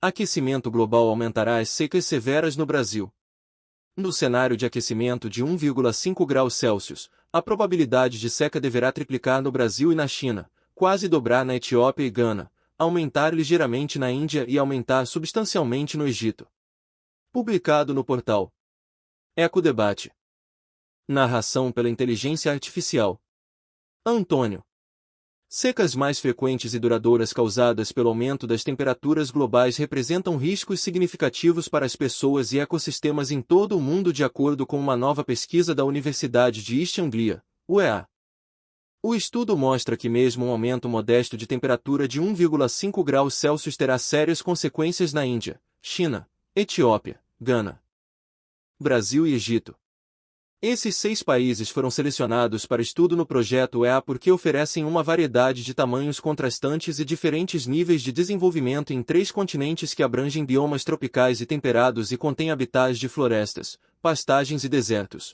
Aquecimento global aumentará as secas severas no Brasil. No cenário de aquecimento de 1,5 graus Celsius, a probabilidade de seca deverá triplicar no Brasil e na China, quase dobrar na Etiópia e Gana, aumentar ligeiramente na Índia e aumentar substancialmente no Egito. Publicado no portal Ecodebate. Narração pela inteligência artificial. Antônio. Secas mais frequentes e duradouras causadas pelo aumento das temperaturas globais representam riscos significativos para as pessoas e ecossistemas em todo o mundo, de acordo com uma nova pesquisa da Universidade de East Anglia, UEA. O estudo mostra que mesmo um aumento modesto de temperatura de 1,5 graus Celsius terá sérias consequências na Índia, China, Etiópia, Gana, Brasil e Egito. Esses 6 países foram selecionados para estudo no projeto EA porque oferecem uma variedade de tamanhos contrastantes e diferentes níveis de desenvolvimento em 3 continentes que abrangem biomas tropicais e temperados e contêm habitats de florestas, pastagens e desertos.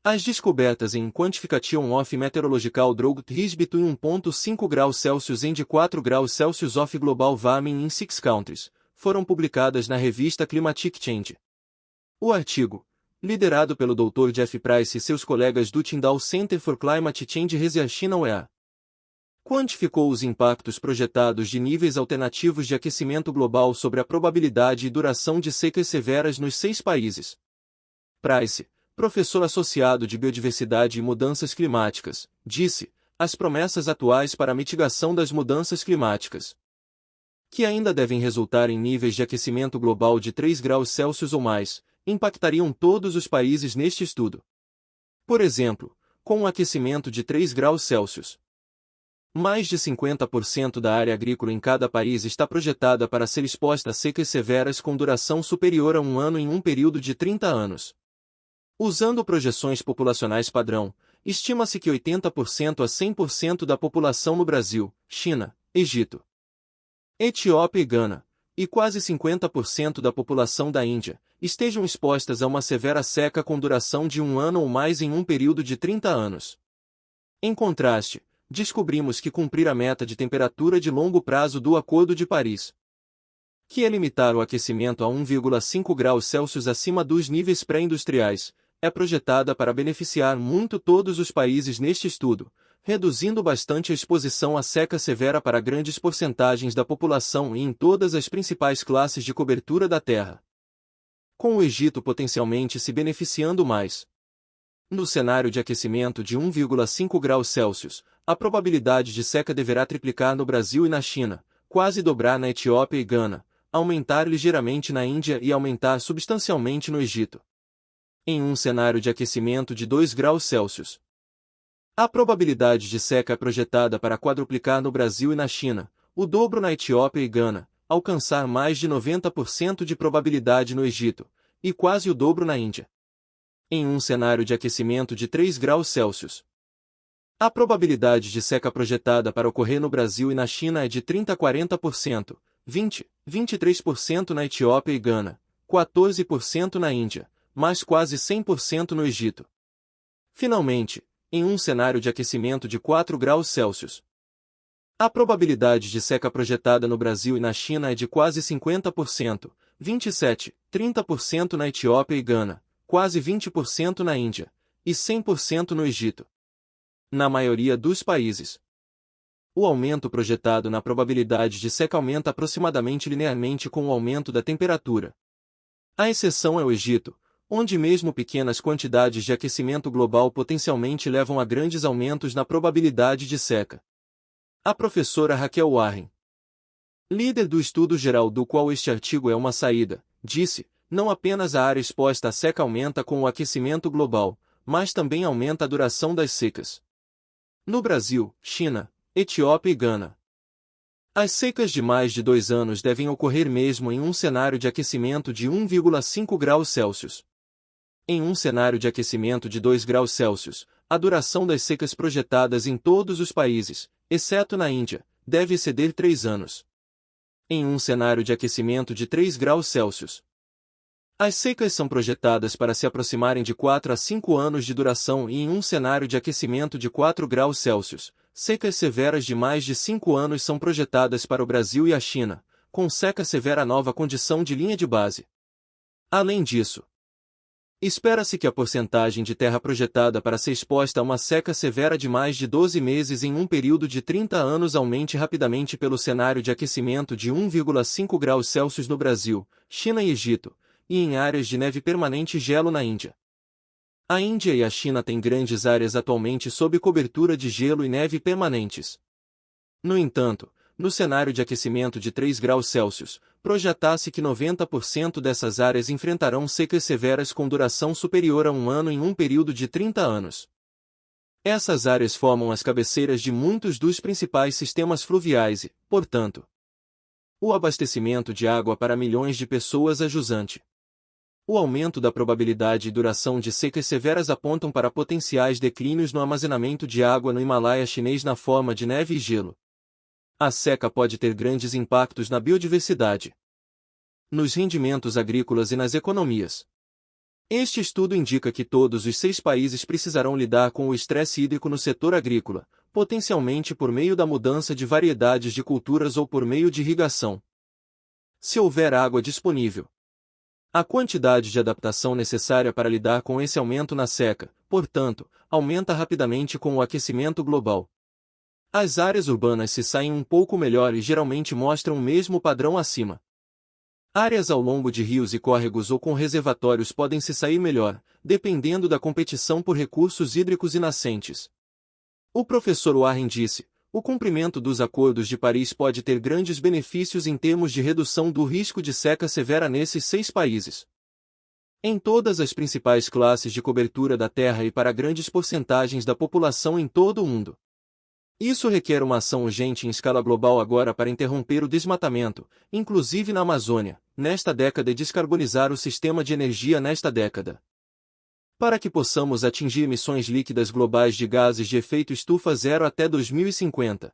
As descobertas em Quantification of Meteorological Drought between 1,5 graus Celsius and 4 graus Celsius of Global Warming in 6 countries foram publicadas na revista Climatic Change. O artigo, liderado pelo Dr. Jeff Price e seus colegas do Tyndall Center for Climate Change Research na UEA, quantificou os impactos projetados de níveis alternativos de aquecimento global sobre a probabilidade e duração de secas severas nos 6 países. Price, professor associado de Biodiversidade e Mudanças Climáticas, disse: as promessas atuais para a mitigação das mudanças climáticas, que ainda devem resultar em níveis de aquecimento global de 3 graus Celsius ou mais, impactariam todos os países neste estudo. Por exemplo, com um aquecimento de 3 graus Celsius, mais de 50% da área agrícola em cada país está projetada para ser exposta a secas severas com duração superior a 1 ano em um período de 30 anos. Usando projeções populacionais padrão, estima-se que 80% a 100% da população no Brasil, China, Egito, Etiópia e Gana, e quase 50% da população da Índia, estejam expostas a uma severa seca com duração de 1 ano ou mais em um período de 30 anos. Em contraste, descobrimos que cumprir a meta de temperatura de longo prazo do Acordo de Paris, que é limitar o aquecimento a 1,5 graus Celsius acima dos níveis pré-industriais, é projetada para beneficiar muito todos os países neste estudo, reduzindo bastante a exposição à seca severa para grandes porcentagens da população e em todas as principais classes de cobertura da Terra, com o Egito potencialmente se beneficiando mais. No cenário de aquecimento de 1,5 graus Celsius, a probabilidade de seca deverá triplicar no Brasil e na China, quase dobrar na Etiópia e Gana, aumentar ligeiramente na Índia e aumentar substancialmente no Egito. Em um cenário de aquecimento de 2 graus Celsius, a probabilidade de seca é projetada para quadruplicar no Brasil e na China, o dobro na Etiópia e Gana, alcançar mais de 90% de probabilidade no Egito, e quase o dobro na Índia. Em um cenário de aquecimento de 3 graus Celsius, a probabilidade de seca projetada para ocorrer no Brasil e na China é de 30 a 40%, 23% na Etiópia e Gana, 14% na Índia, mas quase 100% no Egito. Finalmente, em um cenário de aquecimento de 4 graus Celsius, a probabilidade de seca projetada no Brasil e na China é de quase 50%, 30% na Etiópia e Gana, quase 20% na Índia, e 100% no Egito. Na maioria dos países, o aumento projetado na probabilidade de seca aumenta aproximadamente linearmente com o aumento da temperatura. A exceção é o Egito, onde mesmo pequenas quantidades de aquecimento global potencialmente levam a grandes aumentos na probabilidade de seca. A professora Raquel Warren, líder do estudo geral do qual este artigo é uma saída, disse: não apenas a área exposta à seca aumenta com o aquecimento global, mas também aumenta a duração das secas. No Brasil, China, Etiópia e Gana, as secas de mais de 2 anos devem ocorrer mesmo em um cenário de aquecimento de 1,5 graus Celsius. Em um cenário de aquecimento de 2 graus Celsius, a duração das secas projetadas em todos os países, exceto na Índia, deve exceder 3 anos. Em um cenário de aquecimento de 3 graus Celsius, as secas são projetadas para se aproximarem de 4 a 5 anos de duração e em um cenário de aquecimento de 4 graus Celsius, secas severas de mais de 5 anos são projetadas para o Brasil e a China, com seca severa nova condição de linha de base. Além disso, espera-se que a porcentagem de terra projetada para ser exposta a uma seca severa de mais de 12 meses em um período de 30 anos aumente rapidamente pelo cenário de aquecimento de 1,5 graus Celsius no Brasil, China e Egito, e em áreas de neve permanente e gelo na Índia. A Índia e a China têm grandes áreas atualmente sob cobertura de gelo e neve permanentes. No entanto, no cenário de aquecimento de 3 graus Celsius, projeta-se que 90% dessas áreas enfrentarão secas severas com duração superior a um ano em um período de 30 anos. Essas áreas formam as cabeceiras de muitos dos principais sistemas fluviais e, portanto, o abastecimento de água para milhões de pessoas é jusante. O aumento da probabilidade e duração de secas severas apontam para potenciais declínios no armazenamento de água no Himalaia chinês na forma de neve e gelo. A seca pode ter grandes impactos na biodiversidade, nos rendimentos agrícolas e nas economias. Este estudo indica que todos os 6 países precisarão lidar com o estresse hídrico no setor agrícola, potencialmente por meio da mudança de variedades de culturas ou por meio de irrigação. Se houver água disponível, a quantidade de adaptação necessária para lidar com esse aumento na seca, portanto, aumenta rapidamente com o aquecimento global. As áreas urbanas se saem um pouco melhor e geralmente mostram o mesmo padrão acima. Áreas ao longo de rios e córregos ou com reservatórios podem se sair melhor, dependendo da competição por recursos hídricos e nascentes. O professor Warren disse: o cumprimento dos Acordos de Paris pode ter grandes benefícios em termos de redução do risco de seca severa nesses 6 países. Em todas as principais classes de cobertura da Terra e para grandes porcentagens da população em todo o mundo. Isso requer uma ação urgente em escala global agora para interromper o desmatamento, inclusive na Amazônia, nesta década e descarbonizar o sistema de energia nesta década. Para que possamos atingir emissões líquidas globais de gases de efeito estufa zero até 2050.